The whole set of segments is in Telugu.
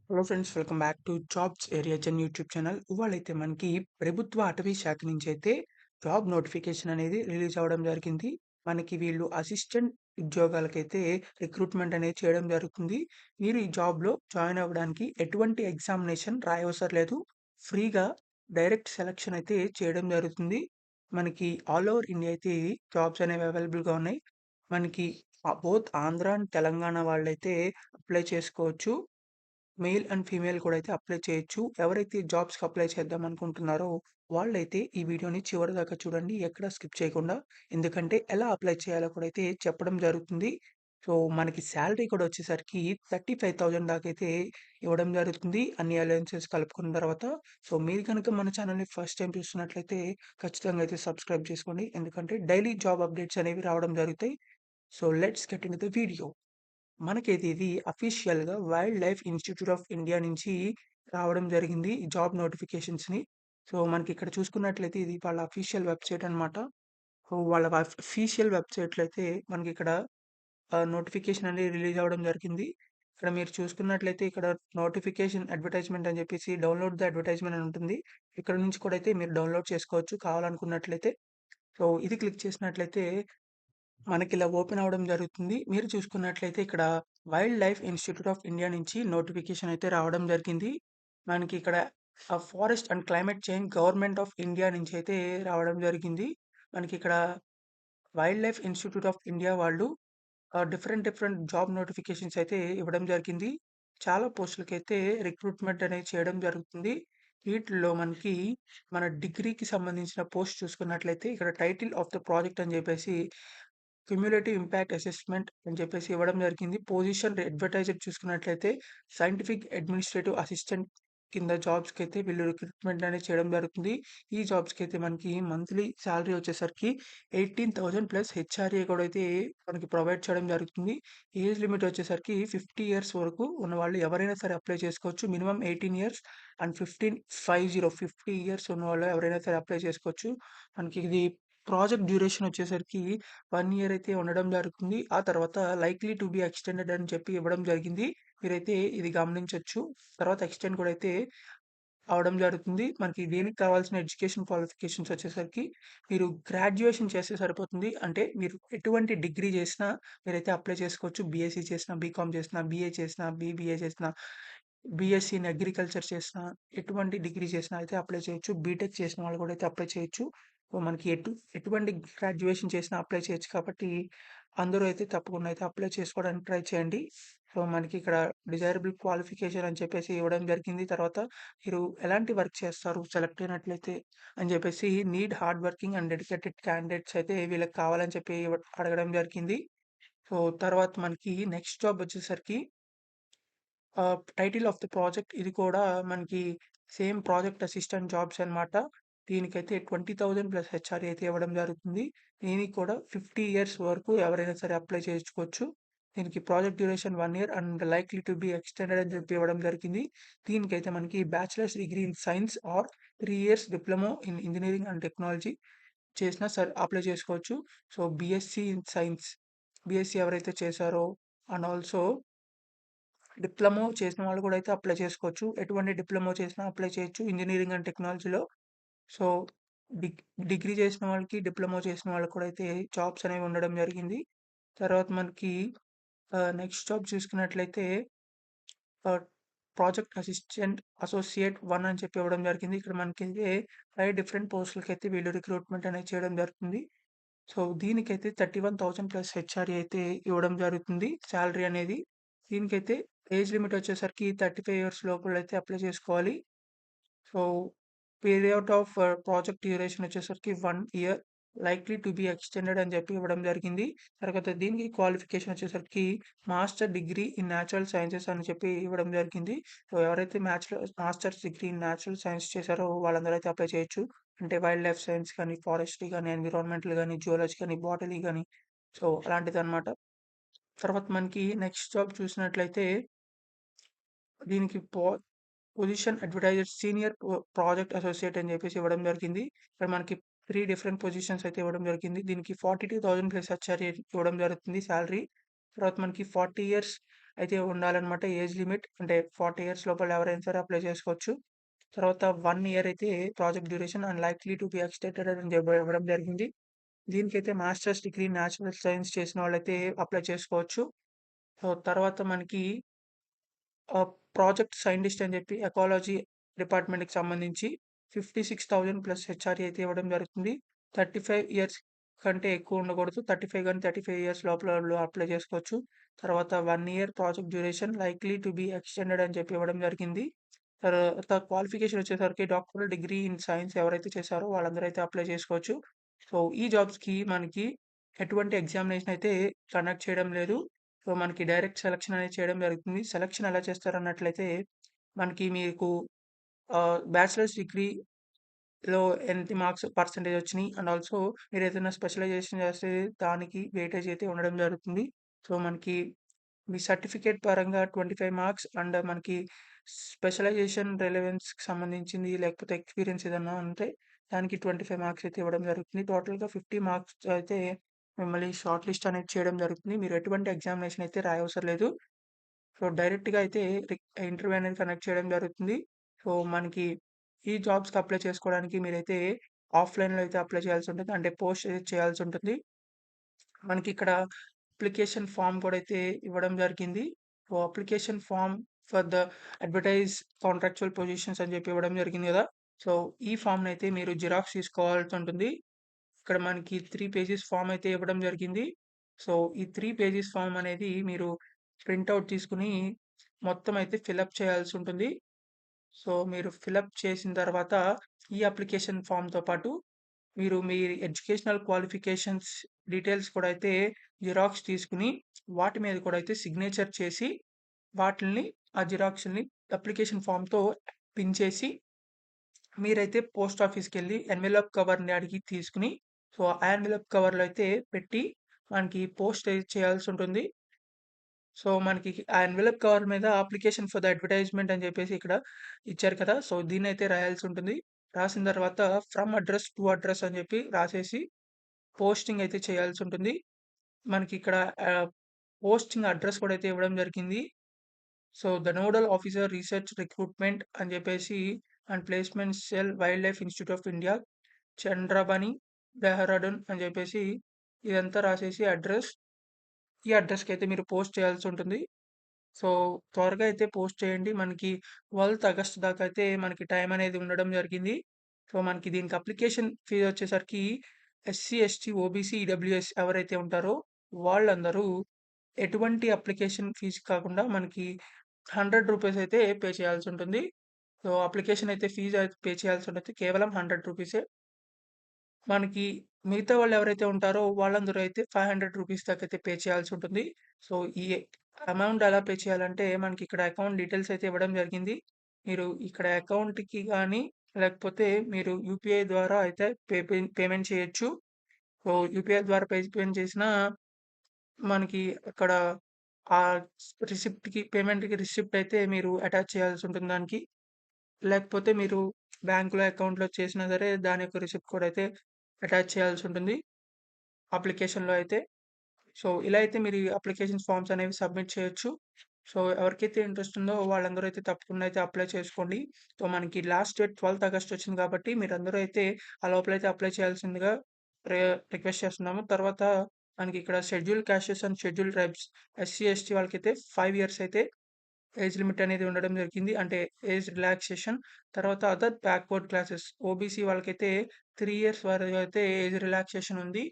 Hello friends, welcome back to jobs area జన్ యూట్యూబ్ ఛానల్. ఇవాళైతే మనకి ప్రభుత్వ అటవీ శాఖ నుంచి అయితే జాబ్ నోటిఫికేషన్ అనేది రిలీజ్ అవ్వడం జరిగింది. మనకి వీళ్ళు అసిస్టెంట్ ఉద్యోగాలకైతే రిక్రూట్మెంట్ అనేది చేయడం జరుగుతుంది. మీరు ఈ జాబ్‌లో జాయిన్ అవ్వడానికి ఎటువంటి ఎగ్జామినేషన్ రాయవసరం లేదు. ఫ్రీగా డైరెక్ట్ సెలక్షన్ అయితే చేయడం జరుగుతుంది. మనకి ఆల్ ఓవర్ ఇండియా అయితే జాబ్స్ అనేవి అవైలబుల్‌గా ఉన్నాయి. మనకి బోత్ ఆంధ్ర అండ్ తెలంగాణ వాళ్ళైతే అప్లై చేసుకోవచ్చు. మెయిల్ అండ్ ఫీమేల్ కూడా అయితే అప్లై చేయొచ్చు. ఎవరైతే జాబ్స్‌కి అప్లై చేద్దాం అనుకుంటున్నారో వాళ్ళైతే ఈ వీడియోని చివరిదాకా చూడండి. ఎక్కడ స్కిప్ చేయకుండా. ఎందుకంటే ఎలా అప్లై చేయాలో కూడా అయితే చెప్పడం జరుగుతుంది. సో, మనకి సాలరీ కూడా వచ్చేసరికి 35,000 దాకా అయితే ఇవ్వడం జరుగుతుంది. అన్ని అలవెన్సెస్ కలుపుకున్న తర్వాత. సో, మీరు గనుక మన ఛానల్‌ని ఫస్ట్ టైమ్ చూస్తున్నట్లయితే ఖచ్చితంగా అయితే సబ్స్క్రైబ్ చేసుకోండి. ఎందుకంటే డైలీ జాబ్ అప్డేట్స్ అనేవి రావడం జరుగుతాయి. So, let's get into the video. మనకైతే ఇది అఫీషియల్‌గా wild life institute of India నుంచి రావడం జరిగింది. ఈ జాబ్ నోటిఫికేషన్స్‌ని. సో, మనకిక్కడ చూసుకున్నట్లయితే ఇది వాళ్ళ అఫీషియల్ వెబ్‌సైట్ అనమాట. సో, వాళ్ళ అఫీషియల్ వెబ్‌సైట్‌లో అయితే మనకిక్కడ నోటిఫికేషన్ అనేది రిలీజ్ అవ్వడం జరిగింది. ఇక్కడ మీరు చూసుకున్నట్లయితే ఇక్కడ నోటిఫికేషన్ అడ్వర్టైజ్‌మెంట్ అని చెప్పేసి డౌన్‌లోడ్ ద అడ్వర్టైజ్‌మెంట్ అని ఉంటుంది. ఇక్కడ నుంచి కూడా అయితే మీరు డౌన్‌లోడ్ చేసుకోవచ్చు కావాలనుకున్నట్లయితే. సో, ఇది క్లిక్ చేసినట్లయితే మనకిలా ఓపెన్ అవ్వడం జరుగుతుంది. మీరు చూసుకున్నట్లయితే ఇక్కడ wild life institute of India నుంచి నోటిఫికేషన్ అయితే రావడం జరిగింది. మనకిక్కడ forest and climate change government of India నుంచి అయితే రావడం జరిగింది. మనకిక్కడ wild life institute of India వాళ్ళు డిఫరెంట్ జాబ్ నోటిఫికేషన్స్ అయితే ఇవ్వడం జరిగింది. చాలా పోస్టులకైతే రిక్రూట్మెంట్ అనేది చేయడం జరుగుతుంది. వీటిల్లో మనకి మన డిగ్రీకి సంబంధించిన పోస్ట్ చూసుకున్నట్లయితే ఇక్కడ టైటిల్ ఆఫ్ ద ప్రాజెక్ట్ అని చెప్పేసి క్యుములేటివ్ ఇంపాక్ట్ అసెస్మెంట్ అని చెప్పేసి ఇవ్వడం జరిగింది. పొజిషన్ అడ్వర్టైజ్డ్ చూసుకున్నట్లయితే సైంటిఫిక్ అడ్మినిస్ట్రేటివ్ అసిస్టెంట్ కింద జాబ్స్‌కైతే వీళ్ళు రిక్రూట్మెంట్ అనేది చేయడం జరుగుతుంది. ఈ జాబ్స్‌కైతే మనకి మంత్లీ సాలరీ వచ్చేసరికి 18,000 ప్లస్ హెచ్ఆర్ఏ కూడా అయితే మనకి ప్రొవైడ్ చేయడం జరుగుతుంది. ఏజ్ లిమిట్ వచ్చేసరికి 50 ఇయర్స్ వరకు ఉన్నవాళ్ళు ఎవరైనా సరే అప్లై చేసుకోవచ్చు. మినిమమ్ 18 ఇయర్స్ అండ్ 50 ఇయర్స్ ఉన్నవాళ్ళు ఎవరైనా సరే అప్లై చేసుకోవచ్చు. మనకి ఇది ప్రాజెక్ట్ డ్యూరేషన్ వచ్చేసరికి 1 ఇయర్ అయితే ఉండడం జరుగుతుంది. ఆ తర్వాత లైక్లీ టు బి ఎక్స్‌టెండెడ్ అని చెప్పి ఇవ్వడం జరిగింది. మీరైతే ఇది గమనించొచ్చు. తర్వాత ఎక్స్‌టెండ్ కూడా అయితే అవ్వడం జరుగుతుంది. మనకి దీనికి కావాల్సిన ఎడ్యుకేషన్ క్వాలిఫికేషన్స్ వచ్చేసరికి మీరు గ్రాడ్యుయేషన్ చేస్తే సరిపోతుంది. అంటే మీరు ఎటువంటి డిగ్రీ చేసినా మీరైతే అప్లై చేసుకోవచ్చు. బీఎస్సీ చేసినా, బీకామ్ చేసినా, బీఏ చేసినా, బీబీఏ చేసినా, బీఎస్సీ ఇన్ అగ్రికల్చర్ చేసినా, ఎటువంటి డిగ్రీ చేసినా అయితే అప్లై చేయొచ్చు. బీటెక్ చేసిన వాళ్ళు కూడా అయితే అప్లై చేయొచ్చు. సో, మనకి ఎటువంటి గ్రాడ్యుయేషన్ చేసినా అప్లై చేయొచ్చు కాబట్టి అందరూ అయితే తప్పకుండా అయితే అప్లై చేసుకోవడానికి ట్రై చేయండి. సో, మనకి ఇక్కడ డిజైరబుల్ క్వాలిఫికేషన్ అని చెప్పేసి ఇవ్వడం జరిగింది. తర్వాత మీరు ఎలాంటి వర్క్ చేస్తారు సెలెక్ట్ అయినట్లయితే అని చెప్పేసి need hard working and dedicated candidates అయితే వీళ్ళకి కావాలని చెప్పి అడగడం జరిగింది. సో, తర్వాత మనకి నెక్స్ట్ జాబ్ వచ్చేసరికి టైటిల్ ఆఫ్ ది ప్రాజెక్ట్ ఇది కూడా మనకి సేమ్ ప్రాజెక్ట్ అసిస్టెంట్ జాబ్స్ అన్నమాట. దీనికైతే 20,000 ప్లస్ హెచ్ఆర్ఏ అయితే ఇవ్వడం జరుగుతుంది. దీనికి కూడా 50 ఇయర్స్ వరకు ఎవరైనా సరే అప్లై చేసుకోవచ్చు. దీనికి project duration 1 year and likely to be extended అని చెప్పి ఇవ్వడం జరిగింది. దీనికైతే మనకి bachelors degree in science or 3 years diploma in engineering and technology చేసినా సరే అప్లై చేసుకోవచ్చు. So, BSc in science, BSc ఎవరైతే చేశారో అండ్ ఆల్సో డిప్లొమా చేసిన వాళ్ళు కూడా అయితే అప్లై చేసుకోవచ్చు. ఎటువంటి డిప్లొమా చేసినా అప్లై చేయొచ్చు ఇంజినీరింగ్ అండ్ టెక్నాలజీలో. సో, డిగ్ డిగ్రీ చేసిన వాళ్ళకి, డిప్లొమా చేసిన వాళ్ళకి కూడా అయితే జాబ్స్ అనేవి ఉండడం జరిగింది. తర్వాత మనకి నెక్స్ట్ జాబ్ చూసుకున్నట్లయితే ఆహ్, ప్రాజెక్ట్ అసిస్టెంట్ అసోసియేట్ 1 అని చెప్పి ఇవ్వడం జరిగింది. ఇక్కడ మనకైతే 5 డిఫరెంట్ పోస్టులకైతే వీళ్ళు రిక్రూట్మెంట్ అనేది చేయడం జరుగుతుంది. సో, దీనికైతే 31,000 ప్లస్ హెచ్ఆర్ఏ అయితే ఇవ్వడం జరుగుతుంది సాలరీ అనేది. దీనికైతే ఏజ్ లిమిట్ వచ్చేసరికి 35 ఇయర్స్ లోపలైతే అప్లై చేసుకోవాలి. So, period of project duration వచ్చేసరికి 1 year likely to be extended అని చెప్పి ఇవ్వడం జరిగింది. తర్వాత దీనికి క్వాలిఫికేషన్ వచ్చేసరికి master degree in natural sciences అని చెప్పి ఇవ్వడం జరిగింది. సో, ఎవరైతే masters degree in natural science చేశారో వాళ్ళందరూ అయితే అప్లై చేయొచ్చు. అంటే వైల్డ్ లైఫ్ సైన్స్ కానీ, ఫారెస్ట్రీ గానీ, ఎన్విరాన్మెంటల్ గానీ, జియాలజీ గానీ, బాటనీ గానీ సో, అలాంటిదన్నమాట. తర్వాత మనకి నెక్స్ట్ జాబ్ చూసినట్లయితే దీనికి position advertiser senior project associate అని చెప్పేసి ఇవ్వడం జరిగింది. ఇక్కడ మనకి 3 డిఫరెంట్ పొజిషన్స్ అయితే ఇవ్వడం జరిగింది. దీనికి 42,000 ప్లస్ హెచ్ఆర్ఏ ఇవ్వడం జరుగుతుంది సాలరీ. తర్వాత మనకి 40 ఇయర్స్ అయితే ఉండాలన్నమాట ఏజ్ లిమిట్. అంటే 40 ఇయర్స్ లోపల ఎవరైనా సరే అప్లై చేసుకోవచ్చు. తర్వాత 1 ఇయర్ అయితే project duration and likely to be extended అని ఇవ్వడం జరిగింది. దీనికైతే మాస్టర్స్ డిగ్రీ న్యాచురల్ సైన్స్ చేసిన వాళ్ళైతే అప్లై చేసుకోవచ్చు. సో, తర్వాత మనకి ప్రాజెక్ట్ సైంటిస్ట్ అని చెప్పి ఎకాలజీ డిపార్ట్మెంట్‌కి సంబంధించి 56,000 ప్లస్ హెచ్ఆర్‌ఏ అయితే ఇవ్వడం జరుగుతుంది. 35 ఇయర్స్ కంటే ఎక్కువ ఉండకూడదు. 35 గాని, 35 ఇయర్స్ లోపల వాళ్ళు అప్లై చేసుకోవచ్చు. తర్వాత 1 year project duration likely to be extended అని చెప్పి ఇవ్వడం జరిగింది. తర్వాత క్వాలిఫికేషన్ వచ్చేసరికి డాక్టరల్ డిగ్రీ ఇన్ సైన్స్ ఎవరైతే చేశారో వాళ్ళందరూ అయితే అప్లై చేసుకోవచ్చు. సో, ఈ జాబ్స్‌కి మనకి ఎటువంటి ఎగ్జామినేషన్ అయితే కండక్ట్ చేయడం లేదు. సో, మనకి డైరెక్ట్ సెలక్షన్ అనేది చేయడం జరుగుతుంది. సెలక్షన్ ఎలా చేస్తారన్నట్లయితే, మనకి మీకు బ్యాచిలర్స్ డిగ్రీలో ఎన్ని మార్క్స్ పర్సెంటేజ్ వచ్చినియి అండ్ ఆల్సో మీరేదైనా స్పెషలైజేషన్ చేస్తే దానికి వెయిటేజ్ అయితే ఉండడం జరుగుతుంది. సో, మనకి మీ సర్టిఫికేట్ పరంగా 25 మార్క్స్ అండ్ మనకి స్పెషలైజేషన్ రిలవెన్స్‌కి సంబంధించింది లేకపోతే ఎక్స్‌పీరియన్స్ ఏదన్నా ఉంటే దానికి 25 మార్క్స్ అయితే ఇవ్వడం జరుగుతుంది. టోటల్‌గా 50 మార్క్స్ అయితే మిమ్మల్ని షార్ట్ లిస్ట్ అనేది చేయడం జరుగుతుంది. మీరు ఎటువంటి ఎగ్జామినేషన్ అయితే రాయవసరం లేదు. సో, డైరెక్ట్‌గా అయితే ఇంటర్వ్యూ అనేది కండక్ట్ చేయడం జరుగుతుంది. సో, మనకి ఈ జాబ్స్‌కి అప్లై చేసుకోవడానికి మీరైతే ఆఫ్‌లైన్‌లో అయితే అప్లై చేయాల్సుంటుంది. అంటే పోస్ట్ చేయాల్సుంటుంది. మనకిక్కడ అప్లికేషన్ ఫార్మ్ కూడా అయితే ఇవ్వడం జరిగింది. So, application form for the advertise contractual positions అని చెప్పి ఇవ్వడం జరిగింది గదా! సో, ఈ ఫార్మ్‌నయితే మీరు జిరాక్స్ తీసుకోవాల్సుంటుంది. ఇక్కడ మనకి 3 పేజెస్ ఫార్మ్ అయితే ఇవ్వడం జరిగింది. సో, ఈ 3 పేజెస్ ఫార్మ్ అనేది మీరు ప్రింట్ ఔట్ తీసుకొని మొత్తం అయితే ఫిలప్ చేయాల్సుంటుంది. సో, మీరు ఫిలప్ చేసిన తర్వాత ఈ అప్లికేషన్ ఫార్మ్‌తో పాటు మీరు మీ ఎడ్యుకేషనల్ క్వాలిఫికేషన్స్ డీటెయిల్స్ కూడా అయితే జిరాక్స్ తీసుకొని వాటి మీద కూడా అయితే సిగ్నేచర్ చేసి వాటిల్ని ఆ జిరాక్స్‌ని అప్లికేషన్ ఫార్మ్‌తో పిన్ చేసి మీరైతే పోస్ట్ ఆఫీస్‌కెళ్ళి ఎన్వెలప్ కవర్‌ని అడిగి తీసుకొని సో, ఆ ఎన్వెలప్ కవర్‌లో అయితే పెట్టి మనకి పోస్ట్ అయితే చేయాల్సుంటుంది. సో, మనకి ఆ ఎన్వెలప్ కవర్ మీద అప్లికేషన్ ఫర్ ద అడ్వర్టైజ్‌మెంట్ అని చెప్పేసి ఇక్కడ ఇచ్చారు కదా! సో, దీన్నైతే రాయాల్సుంటుంది. రాసిన తర్వాత ఫ్రమ్ అడ్రెస్ టు అడ్రెస్ అని చెప్పి రాసేసి పోస్టింగ్ అయితే చేయాల్సుంటుంది. మనకిక్కడ పోస్టింగ్ అడ్రెస్ కూడా అయితే ఇవ్వడం జరిగింది. So, the nodal officer research recruitment అని చెప్పేసి and placement cell wildlife institute of India, Chandrabani, Dehradun అని చెప్పేసి ఇదంతా రాసేసి అడ్రెస్ ఈ అడ్రెస్‌కైతే మీరు పోస్ట్ చేయాల్సుంటుంది. సో, త్వరగా అయితే పోస్ట్ చేయండి. మనకి 12థ్ ఆగస్ట్ దాకా అయితే మనకి టైం అనేది ఉండడం జరిగింది. సో, మనకి దీనికి అప్లికేషన్ ఫీజ్ వచ్చేసరికి ఎస్సీ, ఎస్టీ, ఓబీసీ, ఈడబ్ల్యూఎస్ ఎవరైతే ఉంటారో వాళ్ళందరూ ఎటువంటి అప్లికేషన్ ఫీజ్ కాకుండా మనకి రూ. 100 అయితే పే చేయాల్సుంటుంది. సో, అప్లికేషన్ అయితే ఫీజ్ అయితే పే చేయాల్సుంటది. కేవలం రూ. 100 మనకి మిగతా వాళ్ళెవరైతే ఉంటారో వాళ్ళందరూ అయితే రూ. 500 దాకైతే పే చేయాల్సుంటుంది. సో, ఈ అమౌంట్ ఎలా పే చేయాలంటే మనకిక్కడ అకౌంట్ డీటెయిల్స్ అయితే ఇవ్వడం జరిగింది. మీరు ఇక్కడ అకౌంట్‌కి గానీ, లేకపోతే మీరు యూపీఐ ద్వారా అయితే పేమెంట్ చేయొచ్చు. సో, యూపీఐ ద్వారా పేమెంట్ చేసినా మనకి అక్కడ ఆహ్, పేమెంట్‌కి రిసిప్ట్ అయితే మీరు అటాచ్ చేయాల్సుంటుంది దానికి. లేకపోతే మీరు బ్యాంక్‌లో అకౌంట్‌లో చేసినా సరే దాని యొక్క రిసిప్ట్ కూడా అయితే అటాచ్ చేయాల్సుంటుంది అప్లికేషన్‌లో అయితే. సో, ఇలా అయితే మీరు ఈ అప్లికేషన్ ఫార్మ్స్ అనేవి సబ్మిట్ చేయొచ్చు. సో, ఎవరికైతే ఇంట్రెస్ట్ ఉందో వాళ్ళందరూ అయితే తప్పకుండా అయితే అప్లై చేసుకోండి. సో, మనకి లాస్ట్ డేట్ 12థ్ ఆగస్ట్ వచ్చింది కాబట్టి మీరందరూ అయితే ఆ లోపలైతే అప్లై చేయాల్సిందిగా రి రిక్వెస్ట్ చేస్తున్నాము. తర్వాత మనకి ఇక్కడ scheduled castes and scheduled tribes SC, ST వాళ్ళకైతే 5 ఇయర్స్ అయితే ఏజ్ లిమిట్ అనేది ఉండడం జరిగింది. అంటే ఏజ్ రిలాక్సేషన్. తర్వాత అదర్ బ్యాక్వర్డ్ క్లాసెస్ ఓబీసీ వాళ్ళకైతే 3 ఇయర్స్ వరకు అయితే ఏజ్ రిలాక్సేషన్ ఉంది.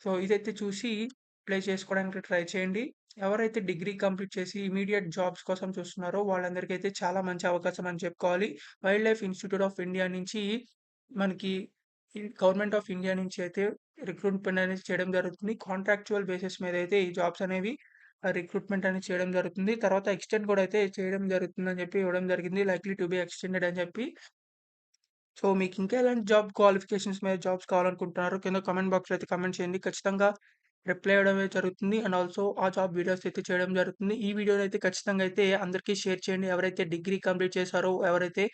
సో, ఇదైతే చూసి అప్లై చేసుకోవడానికి ట్రై చేయండి. ఎవరైతే డిగ్రీ కంప్లీట్ చేసి ఇమ్మీడియేట్ జాబ్స్ కోసం చూస్తున్నారో వాళ్ళందరికైతే చాలా మంచి అవకాశం అని చెప్పుకోవాలి. Wild life institute of India నుంచి మనకి గవర్నమెంట్ ఆఫ్ ఇండియా నుంచి అయితే రిక్రూట్‌మెంట్ అనేది చేయడం జరుగుతుంది. కాంట్రాక్చువల్ బేసిస్ మీద అయితే ఈ జాబ్స్ అనేవి రిక్రూట్‌మెంట్ అనేది చేయడం జరుగుతుంది. తర్వాత ఎక్స్‌టెండ్ కూడా అయితే చేయడం జరుగుతుందని చెప్పి ఇవ్వడం జరిగింది. లైక్లీ టు బి ఎక్స్‌టెండెడ్ అని చెప్పి. సో, మీకింకా ఎలాంటి జాబ్ క్వాలిఫికేషన్స్ మీద జాబ్స్ కావాలనుకుంటున్నారో కింద కామెంట్ బాక్స్‌లో అయితే కామెంట్ చేయండి. ఖచ్చితంగా రిప్లై ఇవ్వడం అయితే జరుగుతుంది. అండ్ ఆల్సో ఆ జాబ్ వీడియోస్ అయితే చేయడం జరుగుతుంది. ఈ వీడియోనైతే ఖచ్చితంగా అయితే అందరికీ షేర్ చేయండి. ఎవరైతే డిగ్రీ కంప్లీట్ చేశారో, ఎవరైతే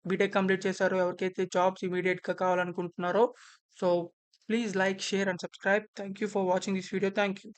బీటెక్ కంప్లీట్ చేశారో, ఎవరికైతే జాబ్స్ ఇమ్మీడియేట్‌గా కావాలనుకుంటున్నారో. So, please like, share and subscribe. Thank you for watching this video. Thank you.